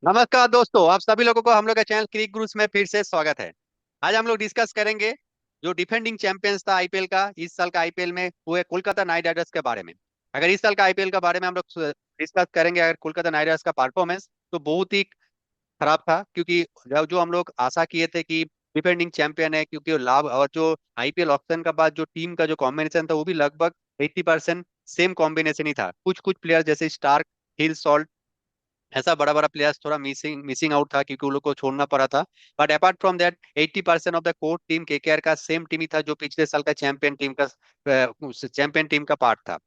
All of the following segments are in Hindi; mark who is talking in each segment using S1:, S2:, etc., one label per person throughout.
S1: नमस्कार दोस्तों, आप सभी लोगों को हम लोग के चैनल क्रिक गुरुस में फिर से स्वागत है। आज हम लोग डिस्कस करेंगे जो डिफेंडिंग चैंपियंस था आईपीएल का, इस साल का आईपीएल में हुए कोलकाता नाइट राइडर्स के बारे में। अगर इस साल का आईपीएल के बारे में हम लोग डिस्कस करेंगे, अगर कोलकाता नाइट राइडर्स का परफॉर्मेंस तो बहुत ही खराब था, क्योंकि जो जो हम लोग आशा किए थे कि डिफेंडिंग चैंपियन है, क्योंकि लाभ और जो आईपीएल ऑक्शन का बाद जो टीम का जो कॉम्बिनेशन था वो भी लगभग 80% सेम कॉम्बिनेशन ही था। कुछ कुछ प्लेयर जैसे स्टार्क, हिल, ऐसा बड़ा बड़ा प्लेयर्स थोड़ा मिसिंग मिसिंग आउट था, क्योंकि उन लोग को छोड़ना पड़ा था। But apart from that 80% of the core team KKR का सेम टीम ही था, जो पिछले साल का चैंपियन टीम का पार्ट था।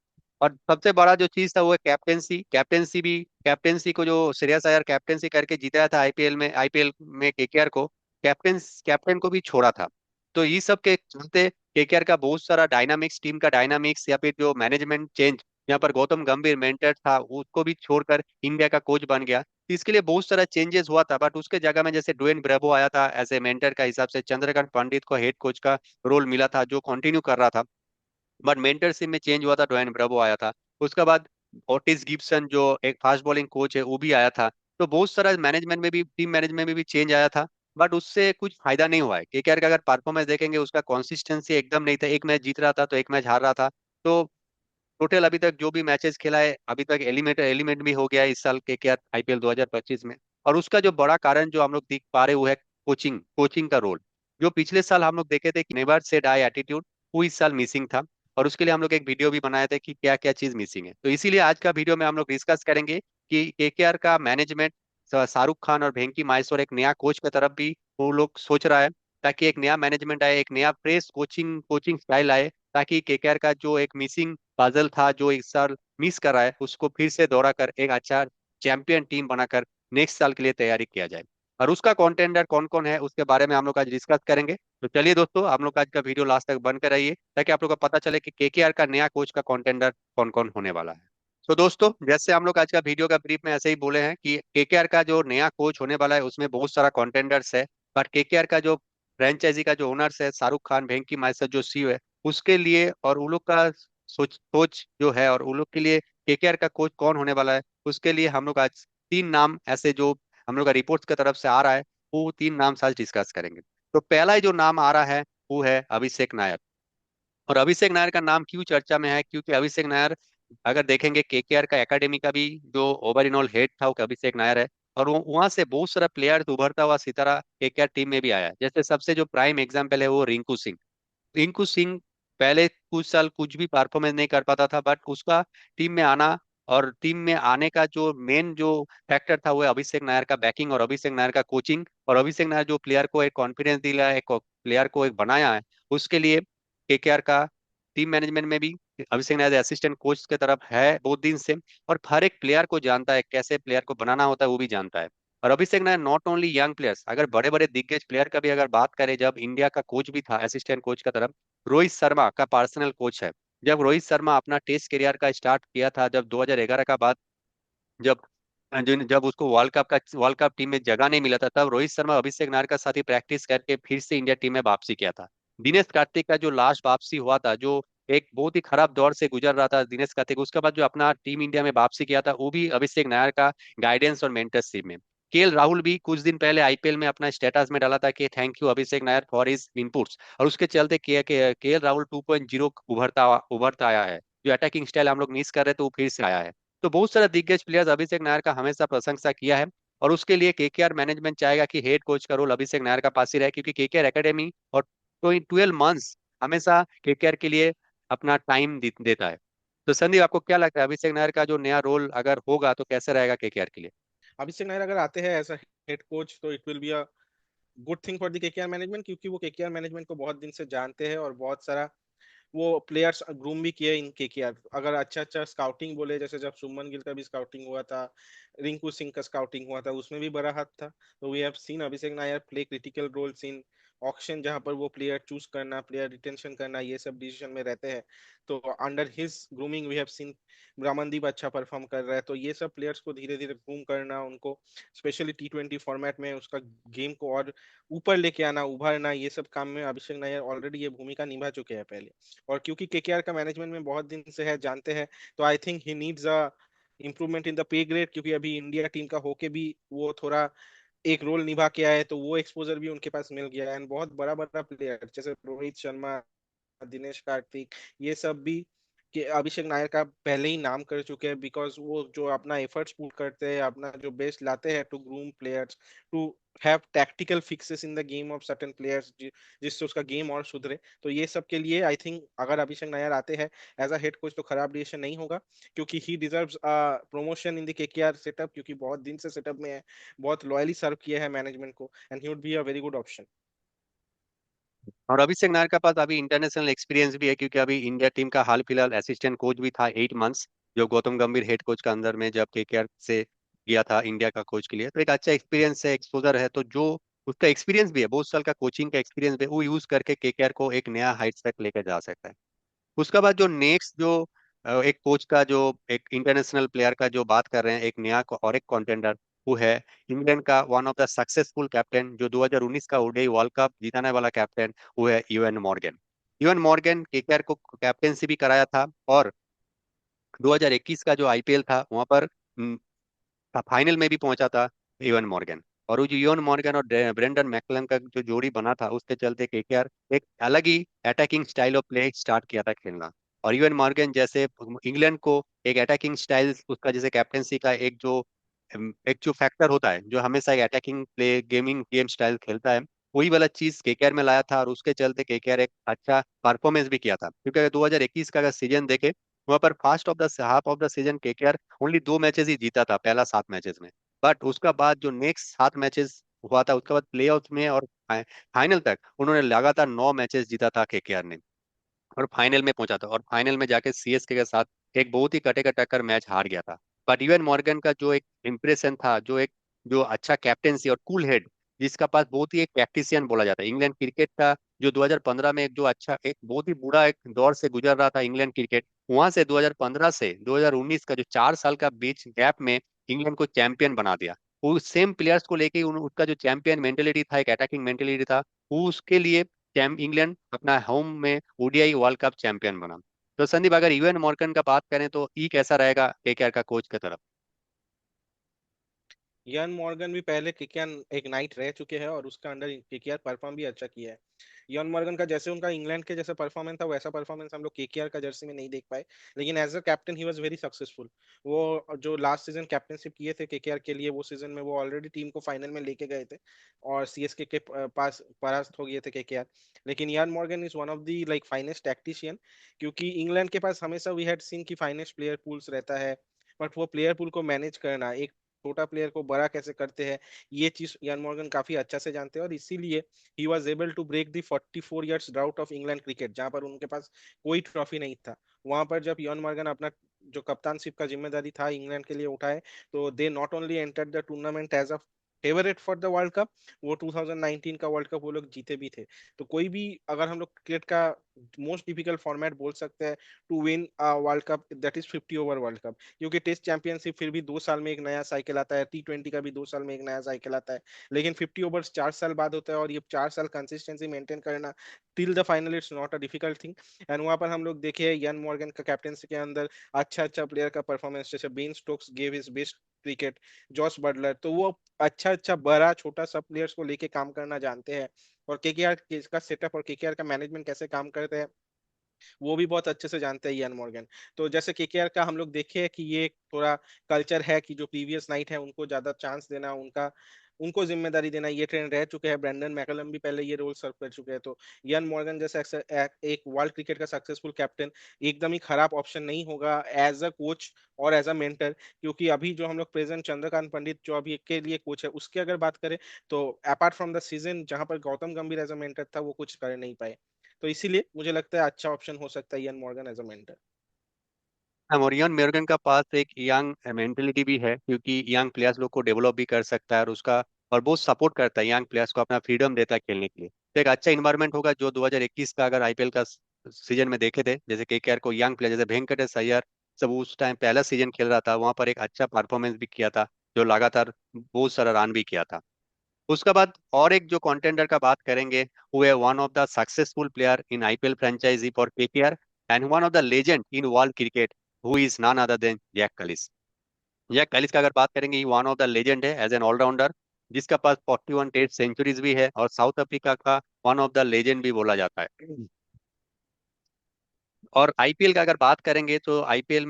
S1: और सबसे बड़ा जो चीज था वो है कैप्टेंसी। कैप्टेंसी को जो श्रेयस अय्यर कैप्टेंसी करके जिताया था आईपीएल में केकेआर को, कैप्टन को भी छोड़ा था। तो ये सब के चलते केकेआर का बहुत सारा डायनामिक्स, टीम का डायनामिक्स या फिर जो मैनेजमेंट चेंज, यहाँ पर गौतम गंभीर मेंटर था उसको भी छोड़कर इंडिया का कोच बन गया, तो इसके लिए बहुत सारा चेंजेस हुआ था। बट उसके जगह में जैसे ड्वेन ब्रेवो आया था एज ए मेंटर का हिसाब से, चंद्रकांत पंडित को हेड कोच का रोल मिला था जो कंटिन्यू कर रहा था। बट मेंटरशिप में चेंज हुआ था, ड्वेन ब्रेवो आया था। उसके बाद ओटिस गिब्सन जो एक फास्ट बॉलिंग कोच है वो भी आया था। तो बहुत सारा मैनेजमेंट में भी, टीम मैनेजमेंट में भी चेंज आया था। बट उससे कुछ फायदा नहीं हुआ है। केकेआर का अगर परफॉर्मेंस देखेंगे, उसका कंसिस्टेंसी एकदम नहीं था। एक मैच जीत रहा था तो एक मैच हार रहा था। तो टोटल अभी तक जो भी मैचेस खेला है, अभी तक एलिमेंट एलिमेंट भी हो गया है इस साल के क्या आईपीएल 2025 में। और उसका जो बड़ा कारण जो हम लोग देख पा रहे वो है कोचिंग कोचिंग का रोल। जो पिछले साल हम लोग देखे थे कि नेवर सेड आई एटीट्यूड, वो इस साल मिसिंग था। और उसके लिए हम लोग एक वीडियो भी बनाए थे कि क्या क्या चीज मिसिंग है। तो इसीलिए आज का वीडियो में हम लोग डिस्कस करेंगे कि केकेआर का मैनेजमेंट, शाहरुख खान और वेंकी माहेश्वर एक नया कोच की तरफ भी वो लोग सोच रहा है, ताकि एक नया मैनेजमेंट आए, एक नया फ्रेश कोचिंग कोचिंग स्टाइल आए, ताकि केकेआर का जो एक मिसिंग पजल था, जो इस साल मिस कर रहा है, उसको फिर से दोहरा कर एक अच्छा चैंपियन टीम बनाकर नेक्स्ट साल के लिए तैयारी किया जाए। और उसका कॉन्टेंडर कौन कौन है उसके बारे में हम लोग आज डिस्कस करेंगे। तो चलिए दोस्तों, आप लोग आज का वीडियो लास्ट तक बन कर रहिए, ताकि आप लोग को पता चले कि केकेआर का नया कोच का कॉन्टेंडर कौन कौन होने वाला है। तो दोस्तों, जैसे हम लोग आज का वीडियो का ब्रीफ में ऐसे ही बोले हैं कि केकेआर का जो नया कोच होने वाला है उसमें बहुत सारा कॉन्टेंडर्स है। बट केकेआर का जो फ्रेंचाइजी का जो ओनर्स है, शाहरुख खान, वेंकी मास्टर जो सीईओ है, उसके लिए और उन लोग का सोच सोच जो है, और उन लोग के लिए केकेआर का कोच कौन होने वाला है, उसके लिए हम लोग आज तीन नाम ऐसे जो हम लोग का रिपोर्ट्स की तरफ से आ रहा है, वो तीन नाम से आज डिस्कस करेंगे। तो पहला ही जो नाम आ रहा है वो है अभिषेक नायर। और अभिषेक नायर का नाम क्यों चर्चा में है, क्योंकि अभिषेक नायर, अगर देखेंगे केकेआर का एकेडमी का भी जो ओवरऑल हेड था वो अभिषेक नायर है। और वो वहां से बहुत सारा प्लेयर उभरता हुआ सितारा केकेआर टीम में भी आया है। जैसे सबसे जो प्राइम एग्जाम्पल है वो रिंकू सिंह। रिंकू सिंह पहले कुछ साल कुछ भी परफॉर्मेंस नहीं कर पाता था, बट उसका टीम में आना, और टीम में आने का जो मेन जो फैक्टर था वो है अभिषेक नायर का बैकिंग और अभिषेक नायर का कोचिंग। और अभिषेक नायर जो प्लेयर को एक कॉन्फिडेंस दिला है, एक प्लेयर को एक बनाया है, उसके लिए केकेआर का टीम मैनेजमेंट में भी अभिषेक नायर असिस्टेंट कोच की तरफ है बहुत दिन से। और हर एक प्लेयर को जानता है, कैसे प्लेयर को बनाना होता है वो भी जानता है। और Abhishek Nayar not only young players, अगर बड़े बड़े दिग्गज प्लेयर का भी अगर बात करें, जब इंडिया का कोच भी था असिस्टेंट कोच का तरफ, रोहित शर्मा का पर्सनल कोच है। जब रोहित शर्मा अपना टेस्ट करियर का स्टार्ट किया था, जब 2011 का बाद, जब जब उसको वर्ल्ड कप टीम में जगह नहीं मिला था, तब रोहित शर्मा अभिषेक नायर का साथ ही प्रैक्टिस करके फिर से इंडिया टीम में वापसी किया था। दिनेश कार्तिक का जो लास्ट वापसी हुआ था, जो एक बहुत ही खराब दौर से गुजर रहा था दिनेश कार्तिक, उसके बाद जो अपना टीम इंडिया में वापसी किया था वो भी अभिषेक नायर का गाइडेंस और मेंटरशिप में। केएल राहुल भी कुछ दिन पहले आईपीएल में अपना स्टेटस में डाला था कि thank you Abhishek Nair for his inputs, और उसके चलते केएल राहुल 2.0 उभरता आया है। जो अटैकिंग स्टाइल हम लोग मिस कर रहे थे वो फिर से आया है। तो बहुत सारा दिग्गज प्लेयर्स अभिषेक नायर का हमेशा प्रशंसा किया है। और उसके लिए केकेआर मैनेजमेंट चाहेगा कि हेड कोच का रोल अभिषेक नायर का पास ही रहे, क्योंकि केकेआर एकेडमी और 12 मंथ्स हमेशा केकेआर के लिए अपना टाइम देता है। तो संदीप, आपको क्या लगता है अभिषेक नायर का जो नया रोल अगर होगा तो कैसे रहेगा केकेआर के लिए?
S2: अभिषेक नायर अगर आते हैं एज अ हेड कोच तो it will be a good thing for the KKR management, क्योंकि वो केकेआर मैनेजमेंट को बहुत दिन से जानते हैं और बहुत सारा वो प्लेयर्स ग्रूम भी किए इन केकेआर। अगर अच्छा अच्छा स्काउटिंग बोले, जैसे जब सुमन गिल का भी स्काउटिंग हुआ था, रिंकू सिंह का स्काउटिंग हुआ था, उसमें भी बड़ा हाथ था। तो we have seen Abhishek Nayar play critical roles in auction, जहां पर वो प्लेयर चूज करना, प्लेयर रिटेंशन करना, ये सब डिसीजन में रहते हैं। तो under his grooming we have seen Ramandeep अच्छा परफॉर्म कर रहा है। तो ये सब प्लेयर्स को धीरे धीरे ग्रूम करना, उनको स्पेशली T20 फॉर्मेट में उसका गेम को और ऊपर लेके आना, उभरना, ये सब काम में अभिषेक नायर ऑलरेडी ये भूमिका निभा चुके हैं पहले। और क्योंकि केकेआर का मैनेजमेंट में बहुत दिन से है, जानते हैं, तो I think he needs a improvement in the pay grade, क्योंकि अभी इंडिया टीम का होके भी वो थोड़ा एक रोल निभा के आए, तो वो एक्सपोजर भी उनके पास मिल गया है। एंड बहुत बड़ा बड़ा प्लेयर जैसे रोहित शर्मा, दिनेश कार्तिक, ये सब भी कि अभिषेक नायर का पहले ही नाम कर चुके हैं, बिकॉज वो जो अपना एफर्ट्स पुट करते हैं, अपना जो बेस्ट लाते हैं to groom players, to have tactical fixes in the game of certain players, जिससे उसका गेम और सुधरे। तो ये सब के लिए आई थिंक अगर अभिषेक नायर आते हैं एज अ हेड कोच तो खराब डिसीजन नहीं होगा, क्योंकि ही deserves promotion in the KKR setup, क्योंकि बहुत दिन से सेटअप में है, बहुत लॉयली सर्व किया है मैनेजमेंट को, and he would be a very good option.
S1: और अभिषेक नायर के पास अभी इंटरनेशनल एक्सपीरियंस भी है, क्योंकि अभी इंडिया टीम का हाल फिलहाल असिस्टेंट कोच भी था 8 मंथ्स, जो गौतम गंभीर हेड कोच का अंदर में जब केकेआर से गया था इंडिया का कोच के लिए। तो एक अच्छा एक्सपीरियंस है, एक्सपोजर है, तो जो उसका एक्सपीरियंस भी है, बहुत साल का कोचिंग का एक्सपीरियंस भी है, वो यूज करके केकेआर को एक नया हाइट्स तक लेकर जा सकता है। उसके बाद जो नेक्स्ट जो एक कोच का जो एक इंटरनेशनल प्लेयर का जो बात कर रहे हैं, एक नया और एक कंटेंडर, वो है इंग्लैंड का one of the successful captain, जो 2019 का ओडीआई वर्ल्ड कप जिताने वाला कैप्टन, वो है UN Morgan. UN Morgan KKR को कैप्टेंसी भी कराया था, और 2021 का जो आईपीएल था वहां पर फाइनल में भी पहुंचा था इवन मॉर्गन। और वो जो इवन मॉर्गन और ब्रेंडन मैकलम का जो जोड़ी बना था, उसके चलते केकेआर एक अलग ही attacking style of play start किया था खेलना। और इवन मॉर्गन जैसे इंग्लैंड को एक अटैकिंग स्टाइल, उसका जैसे कैप्टेंसी का एक जो फैक्टर होता है, जो हमेशा एक attacking play gaming game style खेलता है, वही वाला चीज केकेआर में लाया था। और उसके चलते केकेआर एक अच्छा परफॉर्मेंस भी किया था, क्योंकि अगर 2021 का अगर सीजन देखे, वहां पर first of the half of the season KKR only 2 matches ही जीता था पहला 7 मैचेस में। बट उसका बाद जो नेक्स्ट 7 मैचेस हुआ था, उसके बाद प्लेऑफ में और फाइनल तक उन्होंने लगातार 9 मैचेस जीता था केकेआर ने, और फाइनल में पहुंचा था, और फाइनल में जाके सीएसके के साथ एक बहुत ही कटे का टक्कर मैच हार गया था। बट यूएन मॉर्गन का जो एक इम्प्रेशन था, जो अच्छा कैप्टेंसी और कूल हेड, जिसका पास बहुत ही एक प्रैक्टिसियन बोला जाता है इंग्लैंड क्रिकेट का, जो 2015 में एक जो अच्छा एक बहुत ही बुरा एक दौर से गुजर रहा था इंग्लैंड क्रिकेट, वहां से 2015 से 2019 का जो 4 साल का बीच गैप में इंग्लैंड को चैंपियन बना दिया। वो सेम प्लेयर्स को लेके उसका जो चैंपियन मेंटेलिटी था, एक अटैकिंग मेंटेलिटी था, वो उसके लिए इंग्लैंड अपना होम में ओडीआई वर्ल्ड कप चैंपियन बना। तो संदीप, अगर यूएन मॉर्गन का बात करें तो ई कैसा रहेगा केकेआर का कोच की तरफ?
S2: यान मॉर्गन भी पहले केकेआर एक नाइट रह चुके हैं और उसका अंडर केकेआर परफॉर्म भी अच्छा किया है। यान मॉर्गन का जैसे उनका इंग्लैंड के जैसा परफॉर्मेंस था, वैसा परफॉर्मेंस हम लोग केकेआर का जर्सी में नहीं देख पाए, लेकिन as a captain he was very successful. वो जो लास्ट सीजन कैप्टनशिप किए थे केकेआर के लिए, वो सीजन में वो ऑलरेडी टीम को फाइनल में लेके गए थे और सीएसके के पास परास्त हो गए थे केकेआर। लेकिन यान Morgan is one of the like finest tactician, क्योंकि इंग्लैंड के पास हमेशा वी हैड सीन की फाइनेस्ट प्लेयर पूल्स रहता है, बट वो प्लेयर पूल को मैनेज करना, एक छोटा प्लेयर को बड़ा कैसे करते हैं, ये चीज यान मॉर्गन काफी अच्छा से जानते हैं। और इसीलिए he was able to break the 44 years drought of England cricket, जहां पर उनके पास कोई ट्रॉफी नहीं था। वहां पर जब यान मॉर्गन अपना जो कप्तानशिप का जिम्मेदारी था इंग्लैंड के लिए उठाए, तो they not only entered the tournament as a favourite for the world cup, वो 2019 का वर्ल्ड कप वो लोग जीते भी थे। तो कोई भी, अगर हम लोग क्रिकेट का मोस्ट डिफिकल्ट फॉर्मेट बोल सकते हैं to win world cup, that is 50 over world cup, क्योंकि टेस्ट चैंपियनशिप फिर भी 2 साल में एक नया साइकिल आता है, T20 का भी 2 साल में एक नया साइकिल आता है, लेकिन 50 ओवर्स 4 साल बाद होता है, और ये 4 साल कंसिस्टेंसी मेंटेन करना till the final it's not a difficult thing. And वहां पर हम लोग देखे यान मॉर्गन का कैप्टनसी के अंदर अच्छा अच्छा प्लेयर का परफॉर्मेंस, जैसे Ben Stokes gave his best cricket, Jos Buttler, तो वो अच्छा अच्छा बड़ा छोटा सब प्लेयर्स को लेके काम करना जानते हैं। और केकेआर का सेटअप और केकेआर का मैनेजमेंट कैसे काम करते हैं, वो भी बहुत अच्छे से जानते हैं यान मॉर्गन। तो जैसे केकेआर का हम लोग देखे हैं कि ये एक थोड़ा कल्चर है कि जो प्रीवियस नाइट है उनको ज्यादा चांस देना, उनका उनको जिम्मेदारी देना, ये ट्रेंड रह चुके हैं। ब्रेंडन मैकलम भी पहले ये रोल सर्व कर चुके हैं। तो यान मॉर्गन जैसा एक वर्ल्ड क्रिकेट का सक्सेसफुल कैप्टन एकदम ही खराब ऑप्शन नहीं होगा एज अ कोच और एज अ मेंटर, क्योंकि अभी जो हम लोग प्रेजेंट चंद्रकांत पंडित जो अभी के लिए कोच है, उसकी अगर बात करें तो अपार्ट फ्रॉम द सीजन जहां पर गौतम गंभीर एज अ मेंटर था, वो कुछ कर नहीं पाए। तो इसीलिए मुझे लगता है अच्छा ऑप्शन हो सकता है Eoin Morgan as a mentor.
S1: हाँ, और इयान मॉर्गन का पास एक यंग मेंटेलिटी भी है, क्योंकि यंग प्लेयर्स लोग को डेवलप भी कर सकता है, और उसका और बहुत सपोर्ट करता है यंग प्लेयर्स को, अपना फ्रीडम देता है खेलने के लिए। तो एक अच्छा इन्वायरमेंट होगा। जो 2021 का अगर आईपीएल का सीजन में देखे थे, जैसे केकेआर को यंग प्लेयर जैसे वेंकटेश अय्यर सब उस टाइम पहला सीजन खेल रहा था, वहां पर एक अच्छा परफॉर्मेंस भी किया था, जो लगातार बहुत सारा रन भी किया था। उसके बाद और एक जो कंटेंडर का बात करेंगे, वो है one of the successful player in IPL franchise for KKR, and one of the legend in world cricket, who is none other than Jacques Kallis. Jacques Kallis का अगर बात करेंगे, वन ऑफ द लेजेंड है एज एन ऑलराउंडर, जिसका पास 41 टेस्ट सेंचुरीज भी है, और साउथ अफ्रीका का वन ऑफ द लेजेंड भी बोला जाता है। और आईपीएल का अगर बात करेंगे तो आईपीएल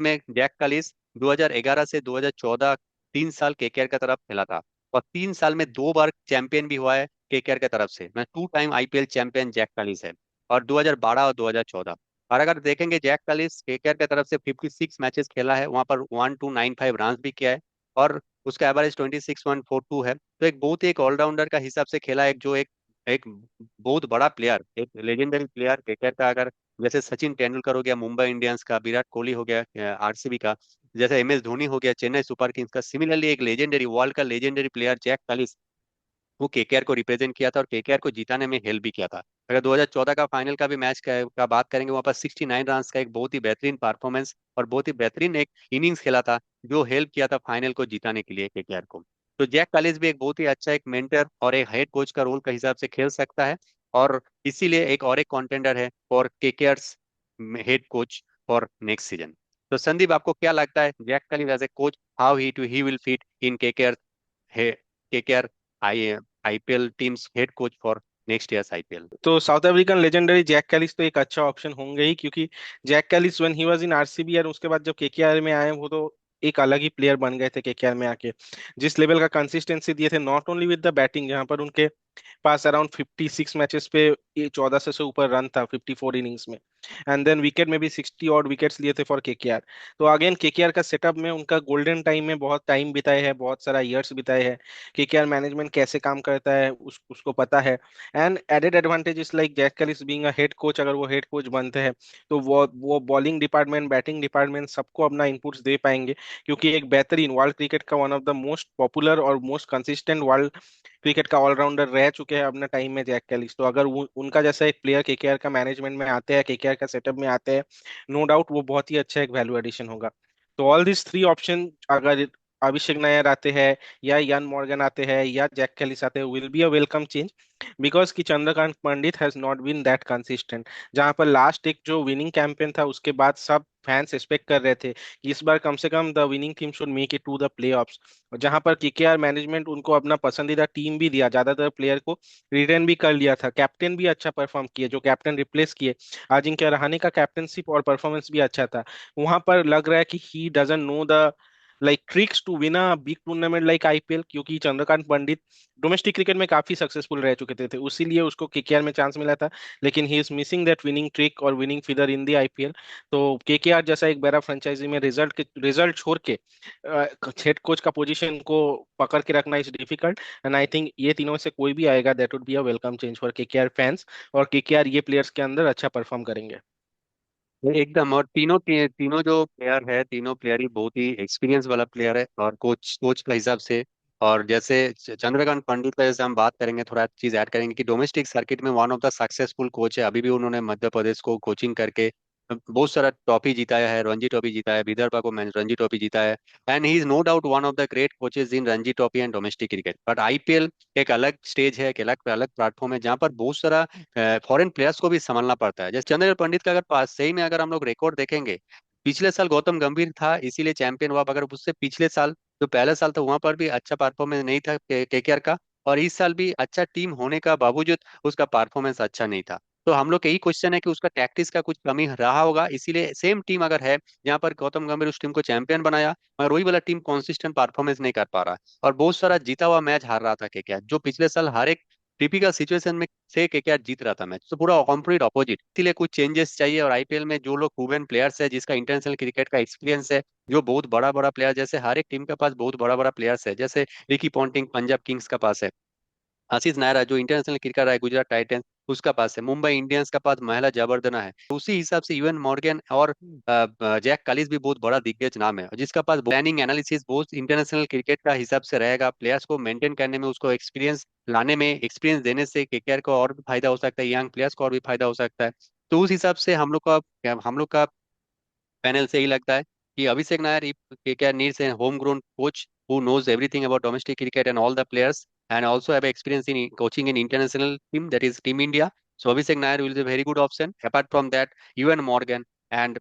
S1: में जैक कालिस 2011 से 2014 3 साल केकेआर की तरफ खेला था, और 3 साल में 2 बार चैंपियन भी हुआ है केकेआर की तरफ से। मैं 2 टाइम आईपीएल चैंपियन जैक कालिस है, और 2012 और 2014। और अगर देखेंगे जैक कालिस केकेआर की तरफ से 56 मैचेस खेला है, वहां पर 1295 रन भी किया है, और उसका एवरेज 26,142 है। तो एक बहुत ही एक ऑलराउंडर का हिसाब से खेला है, एक जो एक एक बहुत बड़ा प्लेयर, एक लेजेंडरी प्लेयर केकेआर का। अगर जैसे सचिन तेंदुलकर हो गया मुंबई इंडियंस का, विराट कोहली हो गया आरसीबी का, जैसे एमएस धोनी हो गया चेन्नई सुपर किंग्स का, सिमिलरली एक लेजेंडरी वर्ल्ड का लेजेंडरी प्लेयर जैक कालिस, वो केकेआर को रिप्रेजेंट किया था और केकेआर को जिताने में हेल्प भी किया था। अगर 2014 का फाइनल का भी मैच का बात करेंगे, वहां पर 69 रन का एक बहुत ही बेहतरीन परफॉर्मेंस और बहुत ही बेहतरीन एक इनिंग्स खेला था, जो हेल्प किया था फाइनल को जिताने के लिए केकेआर को। तो जैक कालिस भी एक बहुत ही अच्छा एक मेंटर और एक हेड कोच का रोल का हिसाब से खेल सकता है, और इसीलिए एक और एक कॉन्टेंडर है for KKR head coach for next season. तो संदीप, आपको क्या लगता है Jacques Kallis as a coach, how he will fit in KKR, KKR I IPL teams head coach for next years IPL?
S2: तो South African legendary Jacques Kallis तो एक अच्छा ऑप्शन होंगे ही, क्योंकि Jacques Kallis when he was in RCB और उसके बाद जब केकेआर में आए, वो तो एक अलग ही प्लेयर बन गए थे केकेआर में आके। जिस लेवल का कंसिस्टेंसी दिए थे, not only with the batting, जहां पर उनके पास अराउंड 56 मैचेस पे ये 14 से ऊपर रन था 54 इनिंग्स में। एंड देन विकेट में भी 60 ऑड विकेट्स लिए थे फॉर केकेआर। तो अगेन केकेआर का सेटअप में उनका गोल्डन टाइम में बहुत टाइम बिताए हैं, बहुत सारा ईयर्स बिताए हैं। केकेआर मैनेजमेंट कैसे काम करता है उसको पता है। And added advantage is like Jack Kallis being a head coach, अगर वो हेड कोच बनते हैं तो वो बॉलिंग डिपार्टमेंट, बैटिंग डिपार्टमेंट सबको अपना इनपुट्स दे पाएंगे, क्योंकि एक बेहतरीन वर्ल्ड क्रिकेट का one of the most popular और मोस्ट कंसिस्टेंट वर्ल्ड क्रिकेट का ऑलराउंडर रह चुके हैं अपने टाइम में जैक कैलिस। तो अगर उनका जैसा एक प्लेयर केकेआर का मैनेजमेंट में आते हैं, केकेआर का सेटअप में आते हैं, नो डाउट वो बहुत ही अच्छा एक वैल्यू एडिशन होगा। तो ऑल दिस थ्री ऑप्शन, अगर अभिषेक नायर आते हैं, या यान मॉर्गन आते हैं, या जैक कैलिस आते हैं, will be a welcome change. Because कि Chandrakant Pandit has not been that consistent. जहां पर लास्ट एक जो विनिंग कैंपेन था, उसके बाद सब फैंस एक्सपेक्ट कर रहे थे कि इस बार कम से कम the winning team should make it to the playoffs. जहां पर केकेआर मैनेजमेंट उनको अपना पसंदीदा टीम भी दिया, ज्यादातर प्लेयर को रिटेन भी कर लिया था, कैप्टन भी अच्छा परफॉर्म किए, जो कैप्टन रिप्लेस किए, अजिंक्य रहाणे का कैप्टनशिप और परफॉर्मेंस भी अच्छा था। वहां पर लग रहा है कि he doesn't know the like tricks to win a big tournament like IPL, क्योंकि चंद्रकांत पंडित डोमेस्टिक क्रिकेट में काफी सक्सेसफुल रह चुके थे, उसीलिए उसको केकेआर में चांस मिला था। लेकिन he is missing that winning trick और winning figure in the IPL. तो केकेआर जैसा एक बड़ा फ्रेंचाइजी में रिजल्ट छोड़ के हेड कोच का पोजीशन को पकड़ के रखना is difficult. And I think ये तीनों में से कोई भी आएगा, that would be a welcome change for KKR fans. और केकेआर ये प्लेयर्स के अंदर अच्छा परफॉर्म करेंगे।
S1: एकदम, और तीनों जो प्लेयर है, तीनों प्लेयर ही बहुत ही एक्सपीरियंस वाला प्लेयर है, और कोच कोच का हिसाब से। और जैसे चंद्रकांत पंडित का जैसे हम बात करेंगे, थोड़ा चीज ऐड करेंगे कि डोमेस्टिक सर्किट में one of the successful coach है। अभी भी उन्होंने मध्य प्रदेश को कोचिंग करके बहुत सारा ट्रॉफी जीताया है, रणजी ट्रॉफी जीता है, विदर्भा को रणजी ट्रॉफी जीता है। And he is no doubt one of the great coaches in Ranji trophy and domestic cricket. But IPL एक अलग स्टेज है, एक अलग अलग प्लेटफॉर्म है, जहाँ पर बहुत सारा फॉरेन प्लेयर्स को भी संभालना पड़ता है। जैसे चंद्रकांत पंडित का अगर पास सही में अगर हम लोग रिकॉर्ड देखेंगे, पिछले साल गौतम गंभीर था इसीलिए चैंपियन हुआ, मगर उससे पिछले साल जो पहले साल था वहां पर भी अच्छा परफॉर्मेंस नहीं था केकेआर का, और इस साल भी अच्छा टीम होने का बावजूद उसका परफॉर्मेंस अच्छा नहीं था। तो हम लोग का यही क्वेश्चन है कि उसका टैक्टिक्स का कुछ कमी रहा होगा, इसीलिए सेम टीम अगर है जहाँ पर गौतम गंभीर उस टीम को चैंपियन बनाया, मगर वही वाला टीम कॉन्सिस्टेंट परफॉर्मेंस नहीं कर पा रहा है, और बहुत सारा जीता हुआ मैच हार रहा था केकेआर, जो पिछले साल हर एक टिपिकल सिचुएशन में से केकेआर जीत रहा था मैच। तो पूरा कंप्लीट ऑपोजिट, इसीलिए कुछ चेंजेस चाहिए। और आईपीएल में जो लोग प्रूवन प्लेयर्स है, जिसका इंटरनेशनल क्रिकेट का एक्सपीरियंस है, जो बहुत बड़ा बड़ा प्लेयर, जैसे हर एक टीम के पास बहुत बड़ा बड़ा प्लेयर्स है, जैसे रिकी पॉन्टिंग पंजाब किंग्स का पास है, आशीष नायरा जो इंटरनेशनल क्रिकेटर है गुजरात टाइटंस उसका पास है, मुंबई इंडियंस का पास महिला जबरदना है, तो उसी हिसाब से यूएन मॉर्गन और जैक कालिस भी बहुत बड़ा दिग्गज नाम है, और जिसका पास प्लानिंग एनालिसिस बहुत इंटरनेशनल क्रिकेट का हिसाब से रहेगा, प्लेयर्स को मेंटेन करने में, उसको एक्सपीरियंस लाने में, एक्सपीरियंस देने से केकेआर को और भी फायदा हो सकता है, यंग प्लेयर्स को और भी फायदा हो सकता है। तो उस हिसाब से हम लोग का पैनल से ही लगता है कि अभिषेक Nair KKR needs a homegrown coach who knows everything about domestic cricket and all the players, and also have experience in coaching in international team, that is Team India. So Abhishek Nair will be a very good option. Apart from that, Ewan Morgan and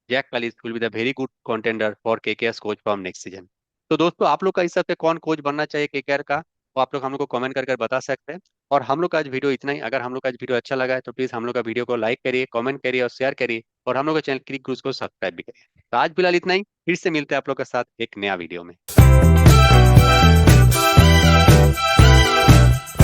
S1: Jack Kallis will be the very good contender for KKR coach from next season. तो दोस्तों आप लोग का इस सब पे कौन कोच बनना चाहिए केकेआर का, वो आप लोग हम लोग को कमेंट कर कर बता सकते हैं। और हम लोग का आज वीडियो इतना ही। अगर हम लोग का आज वीडियो अच्छा लगा है तो प्लीज हम लोग का वीडियो को लाइक करिए, कमेंट करिए और शेयर करिए, और हम लोग का चैनल क्लिक को सब्सक्राइब भी करिए। तो आज फिलहाल इतना ही, फिर से मिलते हैं आप लोग के साथ एक नया वीडियो में।